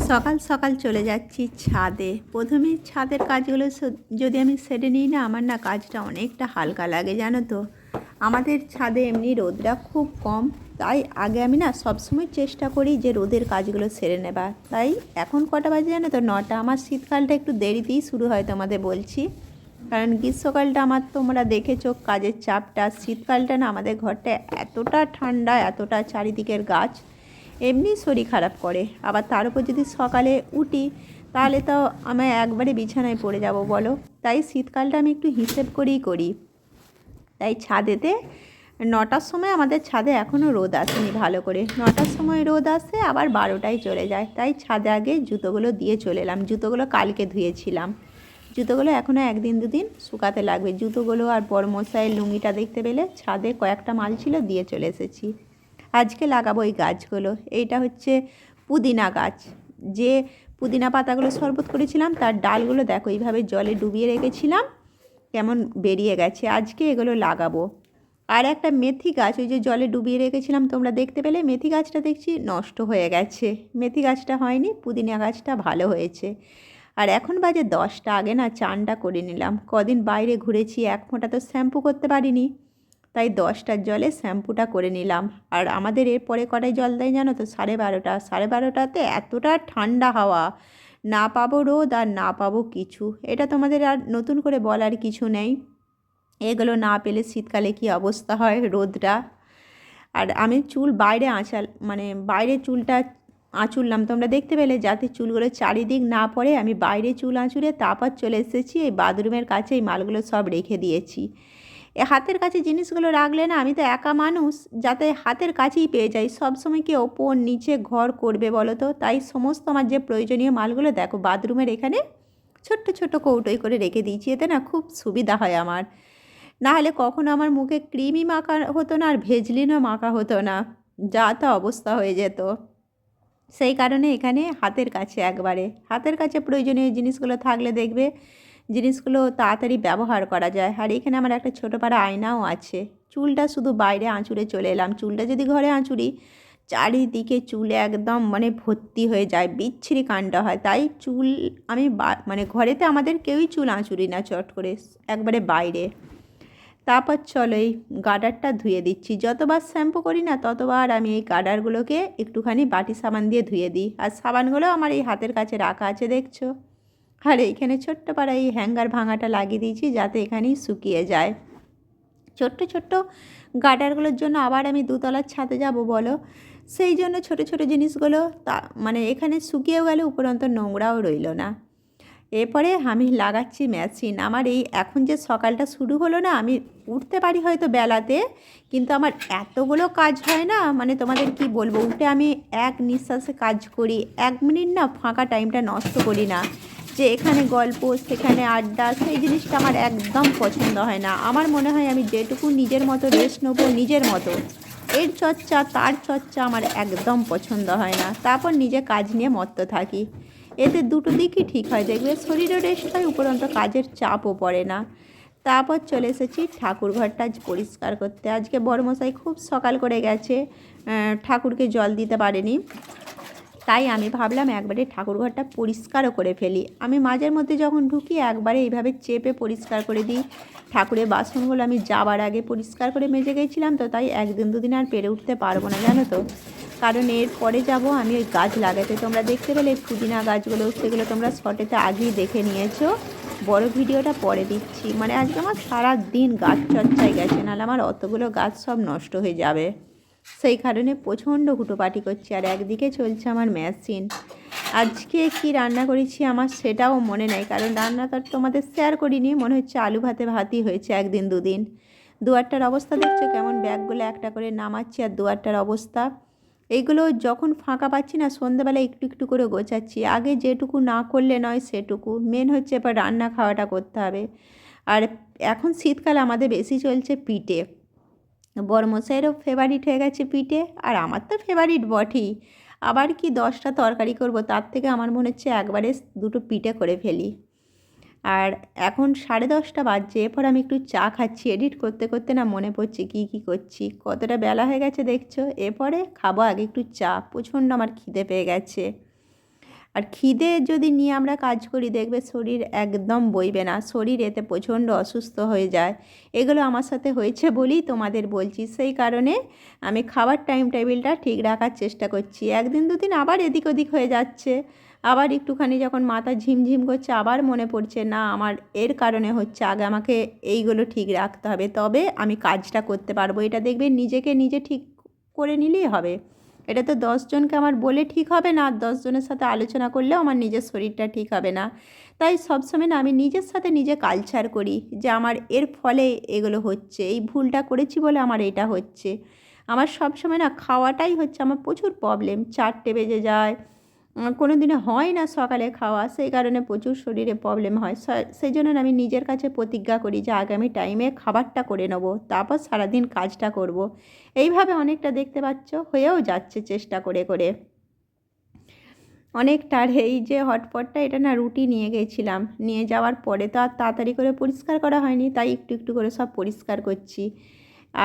সকাল সকাল চলে যাচ্ছি ছাদে। প্রথমেই ছাদের কাজগুলো যদি আমি সেরে নিই না, আমার না কাজটা অনেকটা হালকা লাগে, জানো তো। আমাদের ছাদে এমনি রোদটা খুব কম, তাই আগে আমি না সবসময় চেষ্টা করি যে রোদের কাজগুলো সেরে নেবার। তাই এখন কটা বাজে জানো তো? 9টা। আমার শীতকালটা একটু দেরিতেই শুরু হয় তোমাদের বলছি, কারণ গ্রীষ্মকালটা আমার তোমরা দেখেছো কাজের চাপটা। শীতকালটা না আমাদের ঘরটা এতটা ঠান্ডা, এতটা চারিদিকের গাছ, এমনি শরীর খারাপ করে। আবার তার উপর যদি সকালে উঠি তাহলে তো আমি একবারে বিছানায় পড়ে যাব বলো। তাই শীতকালটা আমি একটু হিসেব করেই করি। তাই ছাদেতে 9টার সময়, আমাদের ছাদে এখনও রোদ আসেনি ভালো করে। 9টার সময় রোদ আসে, আবার 12টায় চলে যায়। তাই ছাদে আগে জুতোগুলো দিয়ে চলে এলাম। জুতোগুলো কালকে ধুয়েছিলাম। জুতোগুলো এখনও একদিন দুদিন শুকাতে লাগবে। জুতোগুলো আর বড়মশাইয়ের লুঙ্গিটা দেখতে পেলে ছাদে কয়েকটা মাল ছিল, দিয়ে চলে এসেছি। আজকে লাগাবো এই গাছগুলো। এইটা হচ্ছে পুদিনা গাছ। যে পুদিনা পাতাগুলো শরবত করেছিলাম তার ডালগুলো দেখো এইভাবে জলে ডুবিয়ে রেখেছিলাম, কেমন বেরিয়ে গেছে। আজকে এগুলো লাগাবো। আর একটা মেথি গাছ, ওই যে জলে ডুবিয়ে রেখেছিলাম তোমরা দেখতে পেলে, মেথি গাছটা দেখছি নষ্ট হয়ে গেছে। মেথি গাছটা হয়নি, পুদিনা গাছটা ভালো হয়েছে। আর এখন বাজে 10টা। আগে না চানটা করে নিলাম। কদিন বাইরে ঘুরেছি, এক ফোঁটা তো শ্যাম্পু করতে পারিনি, তাই 10টার জলে শ্যাম্পুটা করে নিলাম। আর আমাদের এরপরে কটায় জল দেয় জানো তো? 12:30। 12:30টাতে এতটা ঠান্ডা হাওয়া, না পাবো রোদ আর না পাবো কিছু। এটা তোমাদের আর নতুন করে বলার কিছু নেই। এগুলো না পেলে শীতকালে কি অবস্থা হয়, রোদটা। আর আমি চুল বাইরে বাইরে চুলটা আঁচুরলাম তোমরা দেখতে পেলে, যাতে চুলগুলো চারিদিক না পড়ে। আমি বাইরে চুল আঁচুরে তারপর চলে এসেছি এই বাথরুমের কাছে। এই মালগুলো সব রেখে দিয়েছি। এ হাতের কাছে জিনিসগুলো রাখলে না, আমি তো একা মানুষ, যাতে হাতের কাছেই পেয়ে যাই। সবসময় কি ওপর নিচে ঘর করবে বলো তো? তাই সমস্ত আমার যে প্রয়োজনীয় মালগুলো দেখো বাথরুমের এখানে ছোট্ট ছোট্ট কৌটোয় করে রেখে দিয়েছি। এতে না খুব সুবিধা হয় আমার। না হলে কখনো আমার মুখে ক্রিমই মাখা হতো না, আর ভেজলিনও মাখা হতো না, যা তা অবস্থা হয়ে যেত। সেই কারণে এখানে হাতের কাছে, একবারে হাতের কাছে প্রয়োজনীয় জিনিসগুলো থাকলে দেখবে জিনিসগুলো তাড়াতাড়ি ব্যবহার করা যায়। আর এখানে আমার একটা ছোটো পাড়া আয়নাও আছে। চুলটা শুধু বাইরে আঁচুড়ে চলে এলাম। চুলটা যদি ঘরে আঁচুড়ি, চারিদিকে চুলে একদম ভর্তি হয়ে যায়, বিচ্ছিরি কাণ্ড হয়। তাই চুল আমি ঘরেতে আমাদের কেউই চুল আঁচুড়ি না চট করে, একবারে বাইরে। তারপর চলো এই গার্ডারটা ধুয়ে দিচ্ছি। যতবার শ্যাম্পু করি না ততবার আমি এই গার্ডারগুলোকে একটুখানি বাটি সাবান দিয়ে ধুয়ে দিই। আর সাবানগুলো আমার এই হাতের কাছে রাখা আছে দেখছো। আর এইখানে ছোট্ট পাড়া এই হ্যাঙ্গার ভাঙাটা লাগিয়ে দিয়েছি, যাতে এখানেই শুকিয়ে যায়। ছোট্ট ছোট্ট গার্ডারগুলোর জন্য আবার আমি 2তলার ছাদে যাব বলো। সেই জন্য ছোট ছোট জিনিসগুলো এখানে শুকিয়েও গেলে উপরন্ত নোংরাও রইল না। এরপরে আমি লাগাচ্ছি মেশিন। আমার এই এখন যে সকালটা শুরু হলো না, আমি উঠতে পারি হয়তো বেলাতে, কিন্তু আমার এতগুলো কাজ হয় না, তোমাদের কি বলবো। উঠে আমি এক নিঃশ্বাসে কাজ করি, 1 মিনিট না ফাঁকা টাইমটা নষ্ট করি না, যে এখানে গল্প সেখানে আড্ডা। সেই জিনিসটা আমার একদম পছন্দ হয় না। আমার মনে হয় আমি যেটুকু নিজের মতো রেস্ট নেবো, নিজের মতো, এর চর্চা তার চর্চা আমার একদম পছন্দ হয় না। তারপর নিজে কাজ নিয়ে মত্ত থাকি। এতে দুটো দিকই ঠিক হয়, দেখবে শরীরও রেস্ট হয়, উপরন্ত কাজের চাপও পড়ে না। তারপর চলে এসেছি ঠাকুরঘরটা পরিষ্কার করতে। আজকে বড়মশাই খুব সকাল করে গেছে, ঠাকুরকে জল দিতে পারেনি। তাই আমি ভাবলাম একবারে ঠাকুরঘরটা পরিষ্কারও করে ফেলি। আমি মাঝের মধ্যে যখন ঢুকি একবারে এইভাবে চেপে পরিষ্কার করে দিই। ঠাকুরের বাসনগুলো আমি যাবার আগে পরিষ্কার করে মেজে গেছিলাম, তো তাই 1 দিন 2 দিন আর পেরে উঠতে পারবো না, জানো তো। কারণ এর পরে যাব আমি ওই গাছ লাগাতে। তোমরা দেখতে পেলে পুদিনা গাছগুলো, সেগুলো তোমরা শর্টেতে আগেই দেখে নিয়েছো। বড় ভিডিওটা পরে দিচ্ছি। আজকে আমার সারা দিন গাছ চর্চায় গেছে, নাহলে আমার অতগুলো গাছ সব নষ্ট হয়ে যাবে। সেই কারণে প্রচণ্ড হুটোপাটি করছি। আর একদিকে চলছে আমার মেশিন। আজকে কি রান্না করেছি আমার সেটাও মনে নেই, কারণ রান্নাটা তোমাদের শেয়ার করিনি। মনে হচ্ছে আলু ভাতই হয়েছে 1 দিন 2 দিন। দুয়ারটার অবস্থা দেখছো কেমন, ব্যাগগুলো একটা করে নামাচ্ছি। আর দুয়ারটার অবস্থা, এইগুলো যখন ফাঁকা পাচ্ছি না সন্ধ্যেবেলা একটু একটু করে গোছাচ্ছি। আগে যেটুকু না করলে নয় সেটুকু। মেন হচ্ছে এবার রান্না খাওয়াটা করতে হবে। আর এখন শীতকালে আমাদের বেশি চলছে পিঠে। বড়মশাইয়েরও ফেভারিট হয়ে গেছে পিঠে, আর আমার তো ফেভারিট বটেই। আবার কি 10টা তরকারি করব, তার থেকে আমার মনে হচ্ছে একবারে 2টো পিঠে করে ফেলি। আর এখন 10:30 বাজছে। এরপর আমি একটু চা খাচ্ছি। এডিট করতে করতে না মনে পড়ছে কী কী করছি, কতটা বেলা হয়ে গেছে দেখছো। এরপরে খাবো আগে একটু চা, প্রচণ্ড আমার খিদে পেয়ে গেছে। আর খিদে যদি নিয়ে আমরা কাজ করি দেখবে শরীর একদম বইবে না, শরীর এতে প্রচণ্ড অসুস্থ হয়ে যায়। এগুলো আমার সাথে হয়েছে বলেই তোমাদের বলছি। সেই কারণে আমি খাবার টাইম টেবিলটা ঠিক রাখার চেষ্টা করছি। একদিন দুদিন আবার এদিক ওদিক হয়ে যাচ্ছে, আবার একটুখানি যখন মাথা ঝিমঝিম করছে আবার মনে পড়ছে না আমার এর কারণে হচ্ছে, আগে আমাকে এইগুলো ঠিক রাখতে হবে, তবে আমি কাজটা করতে পারবো। এটা দেখবে নিজেকে নিজে ঠিক করে নিলেই হবে। এটা তো 10 জনকে আমার বলে ঠিক হবে না, আর 10 জনের সাথে আলোচনা করলেও আমার নিজের শরীরটা ঠিক হবে না। তাই সবসময় না আমি নিজের সাথে নিজে কালচার করি যে আমার এর ফলে এগুলো হচ্ছে, এই ভুলটা করেছি বলে আমার এটা হচ্ছে। আমার সবসময় না খাওয়াটাই হচ্ছে আমার প্রচুর প্রবলেম, 4টে বেজে যায়, কোনো দিনে হয় না সকালে খাওয়া, সেই কারণে প্রচুর শরীরে প্রবলেম হয়। সেই জন্য আমি নিজের কাছে প্রতিজ্ঞা করি যে আগামী টাইমে খাবারটা করে নেব, তারপর সারাদিন কাজটা করব। এইভাবে অনেকটা দেখতে পাচ্ছ হয়েও যাচ্ছে চেষ্টা করে করে অনেকটা। আর এই যে হটপটটা এটা না রুটি নিয়ে গেছিলাম, নিয়ে যাওয়ার পরে তো আর তাড়াতাড়ি করে পরিষ্কার করা হয়নি, তাই একটু একটু করে সব পরিষ্কার করছি।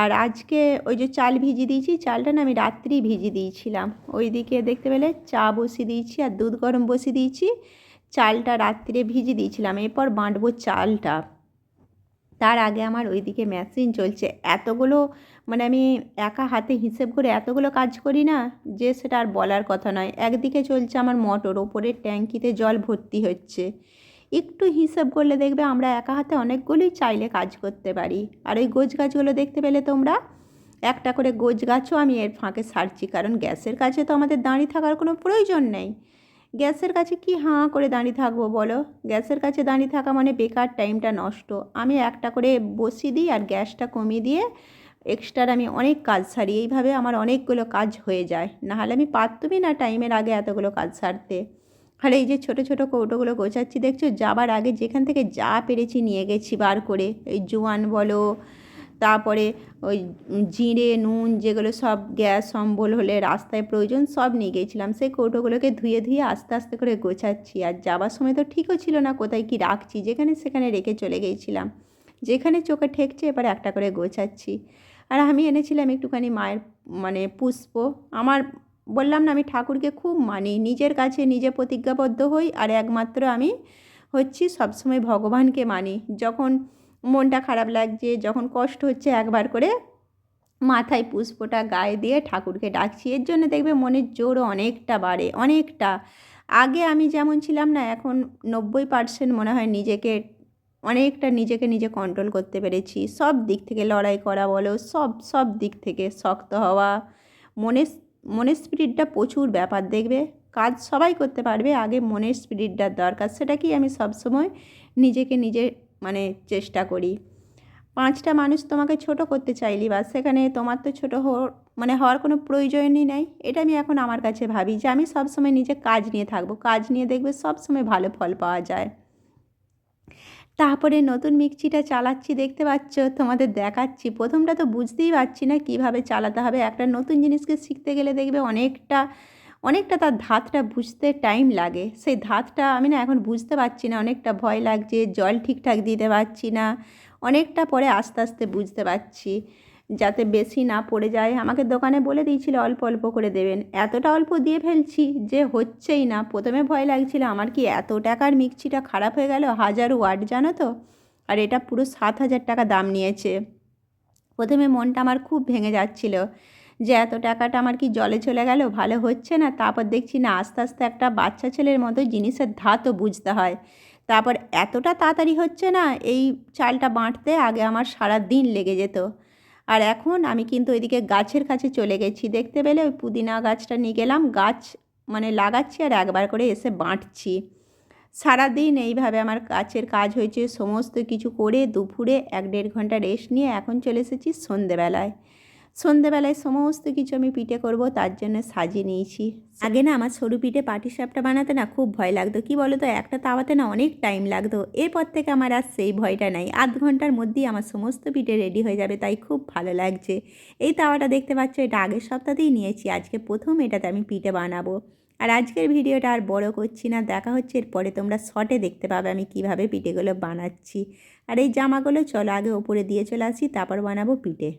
আর আজকে ওই যে চাল ভিজিয়ে দিয়েছি, চালটা না আমি রাত্রেই ভিজিয়ে দিয়েছিলাম। ওইদিকে দেখতে পেলে চা বসিয়ে দিয়েছি আর দুধ গরম বসিয়ে দিয়েছি। চালটা রাত্রে ভিজিয়ে দিয়েছিলাম, এরপর বাঁটবো চালটা। তার আগে আমার ওইদিকে মেশিন চলছে, এতগুলো মানে আমি একা হাতে হিসেব করে এতগুলো কাজ করি না যে সেটা আর বলার কথা নয়। একদিকে চলছে আমার মোটর, ওপরের ট্যাঙ্কিতে জল ভর্তি হচ্ছে। একটু হিসেব করলে দেখবে আমরা একা হাতে অনেকগুলোই চাইলে কাজ করতে পারি। আর ওই গোছ গাছগুলো দেখতে পেলে তোমরা, একটা করে গোছ গাছও আমি এর ফাঁকে সারছি, কারণ গ্যাসের কাছে তো আমাদের দাঁড়িয়ে থাকার কোনো প্রয়োজন নেই। গ্যাসের কাছে কি হাঁ করে দাঁড়িয়ে থাকবো বলো? গ্যাসের কাছে দাঁড়িয়ে থাকা মানে বেকার টাইমটা নষ্ট। আমি একটা করে বসিয়ে দিই আর গ্যাসটা কমিয়ে দিয়ে এক্সট্রা আমি অনেক কাজ সারি। এইভাবে আমার অনেকগুলো কাজ হয়ে যায়, নাহলে আমি পারতুমই না টাইমের আগে এতগুলো কাজ সারতে। আর এই যে ছোটো ছোটো কৌটোগুলো গোছাচ্ছি দেখছো, যাবার আগে যেখান থেকে যা পেরেছি নিয়ে গেছি বার করে, এই জোয়ান বলো, তারপরে ওই জিরে নুন যেগুলো সব গ্যাস অম্বল হলে রাস্তায় প্রয়োজন সব নিয়ে গিয়েছিলাম। সেই কৌটোগুলোকে ধুয়ে ধুয়ে আস্তে আস্তে করে গোছাচ্ছি। আর যাবার সময় তো ঠিকও ছিল না কোথায় কি রাখছি, যেখানে সেখানে রেখে চলে গিয়েছিলাম। যেখানে চোখে ঠেকছে এবার একটা করে গোছাচ্ছি। আর আমি এনেছিলাম একটুখানি মায়ের মানে পুষ্প। আমার বললাম না আমি ঠাকুরকে খুব মানি, নিজের কাছে নিজে প্রতিজ্ঞাবদ্ধ হই, আর একমাত্র আমি হচ্ছি সবসময় ভগবানকে মানি। যখন মনটা খারাপ লাগছে, যখন কষ্ট হচ্ছে, একবার করে মাথায় পুষ্পটা গায়ে দিয়ে ঠাকুরকে ডাকছি। এর জন্য দেখবে মনের জোরও অনেকটা বাড়ে, অনেকটা। আগে আমি যেমন ছিলাম না, এখন 90% মনে হয় নিজেকে অনেকটা নিজেকে নিজে কন্ট্রোল করতে পেরেছি। সব দিক থেকে লড়াই করা বলো, সব সব দিক থেকে শক্ত হওয়া। মনের মনের স্পিরিটটা প্রচুর ব্যাপার দেখবে, কাজ সবাই করতে পারবে, আগে মনের স্পিরিটটার দরকার। সেটা কি আমি সবসময় নিজেকে নিজে মানে চেষ্টা করি। 5টা মানুষ তোমাকে ছোট করতে চাইলি বা সেখানে তোমার তো ছোটো মানে হওয়ার কোনো প্রয়োজনই নেই। এটা আমি এখন আমার কাছে ভাবি যে আমি সবসময় নিজে কাজ নিয়ে থাকবো, কাজ নিয়ে দেখবে সবসময় ভালো ফল পাওয়া যায়। তারপরে নতুন মিক্সিটা চালাচ্ছি দেখতে পাচ্ছ, তোমাদের দেখাচ্ছি। প্রথমটা তো বুঝতেই পারছি না কীভাবে চালাতে হবে। একটা নতুন জিনিসকে শিখতে গেলে দেখবে অনেকটা অনেকটা তার ধাতটা বুঝতে টাইম লাগে। সেই ধাতটা আমি না এখন বুঝতে পারছি না, অনেকটা ভয় লাগছে, জল ঠিকঠাক দিতে পারছি না। অনেকটা পরে আস্তে আস্তে বুঝতে পারছি, যাতে বেশি না পড়ে যায়। আমাকে দোকানে বলে দিয়েছিল অল্প অল্প করে দেবেন, এতটা অল্প দিয়ে ফেলছি যে হচ্ছেই না। প্রথমে ভয় লাগছিল আমার কি এত টাকার মিক্সিটা খারাপ হয়ে গেল, 1000 ওয়াট জানো তো, আর এটা পুরো 7000 টাকা দাম নিয়েছে। প্রথমে মনটা আমার খুব ভেঙে যাচ্ছিল যে এত টাকাটা আমার কি জলে চলে গেল, ভালো হচ্ছে না। তারপর দেখছি না আস্তে আস্তে একটা বাচ্চা ছেলের মতো জিনিসের ধাতও বুঝতে হয়। তারপর এতটা তাড়াতাড়ি হচ্ছে না এই চালটা বাঁটতে, আগে আমার সারা দিন লেগে যেত। আর এখন আমি কিন্তু ওইদিকে গাছের কাছে চলে গেছি, দেখতে পেলে ওই পুদিনা গাছটা নিয়ে গেলাম, গাছ মানে লাগাচ্ছি আর একবার করে এসে বাঁটছি। সারাদিন এইভাবে আমার গাছের কাজ হয়েছে, সমস্ত কিছু করে দুপুরে 1-1.5 ঘন্টা রেস্ট নিয়ে এখন চলে এসেছি সন্ধেবেলায়। সন্ধেবেলায় সমস্ত কিছু আমি পিঠে করব, তার জন্য সাজিয়ে নিয়েছি। আগে না আমার সরু পিঠে পাটিসাপটা বানাতে না খুব ভয় লাগতো। কি বলো তো, একটা তাওয়াতে না অনেক টাইম লাগতো। এরপর থেকে আমার আর সেই ভয়টা নাই, আধ ঘন্টার মধ্যেই আমার সমস্ত পিঠে রেডি হয়ে যাবে, তাই খুব ভালো লাগছে। এই তাওয়াটা দেখতে পাচ্ছ, এটা আগের সপ্তাহতেই নিয়েছি, আজকে প্রথম এটাতে আমি পিঠে বানাবো। আর আজকের ভিডিওটা আর বড় করছি না, দেখা হচ্ছে এরপরে, তোমরা শর্টে দেখতে পাবে আমি কিভাবে পিঠেগুলো বানাচ্ছি। আর এই জামাগুলো চলো আগে ওপরে দিয়ে চলে আসি, তারপর বানাবো পিঠে।